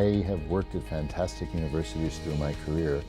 I have worked at fantastic universities through my career,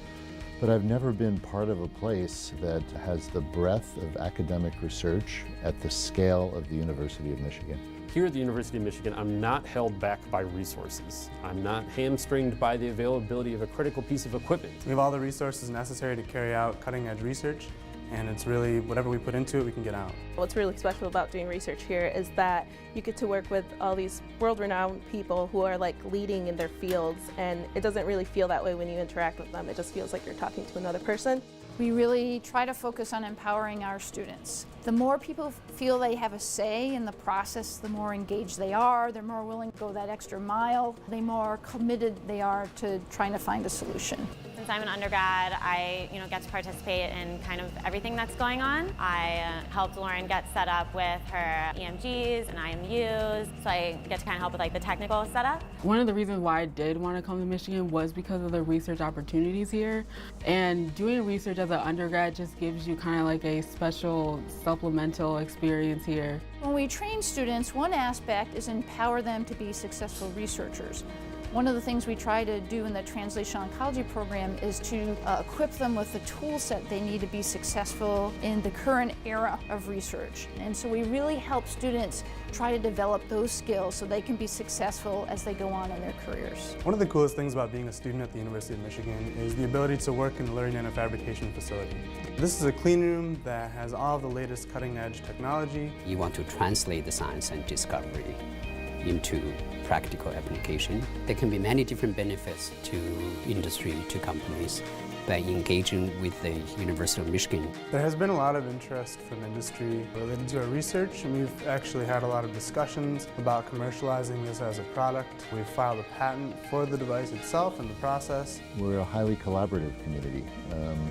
but I've never been part of a place that has the breadth of academic research at the scale of the University of Michigan. Here at the University of Michigan, I'm not held back by resources. I'm not hamstringed by the availability of a critical piece of equipment. We have all the resources necessary to carry out cutting-edge research, and it's really whatever we put into it, we can get out. What's really special about doing research here is that you get to work with all these world-renowned people who are like leading in their fields, and it doesn't really feel that way when you interact with them. It just feels like you're talking to another person. We really try to focus on empowering our students. The more people feel they have a say in the process, the more engaged they are, they're more willing to go that extra mile, the more committed they are to trying to find a solution. Since I'm an undergrad, I get to participate in kind of everything that's going on. I helped Lauren get set up with her EMGs and IMUs, so I get to kind of help with like the technical setup. One of the reasons why I did want to come to Michigan was because of the research opportunities here. And doing research as an undergrad just gives you kind of like a special supplemental experience here. When we train students, one aspect is empower them to be successful researchers. One of the things we try to do in the translational oncology program is to equip them with the tool set they need to be successful in the current era of research. And so we really help students try to develop those skills so they can be successful as they go on in their careers. One of the coolest things about being a student at the University of Michigan is the ability to work in the learning nanofabrication facility. This is a clean room that has all of the latest cutting-edge technology. You want to translate the science and discovery into practical application. There can be many different benefits to industry, to companies, by engaging with the University of Michigan. There has been a lot of interest from industry related to our research, and we've actually had a lot of discussions about commercializing this as a product. We've filed a patent for the device itself and the process. We're a highly collaborative community.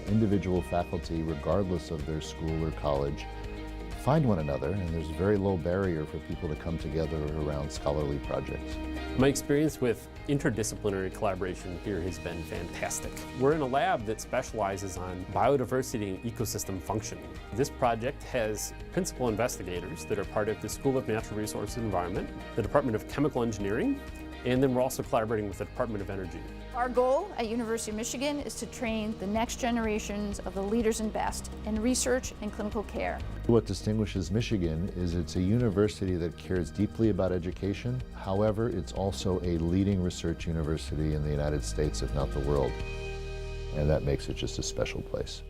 Individual faculty, regardless of their school or college, find one another, and there's a very low barrier for people to come together around scholarly projects. My experience with interdisciplinary collaboration here has been fantastic. We're in a lab that specializes on biodiversity and ecosystem functioning. This project has principal investigators that are part of the School of Natural Resources and Environment, the Department of Chemical Engineering, and then we're also collaborating with the Department of Energy. Our goal at University of Michigan is to train the next generations of the leaders and best in research and clinical care. What distinguishes Michigan is it's a university that cares deeply about education. However, it's also a leading research university in the United States, if not the world. And that makes it just a special place.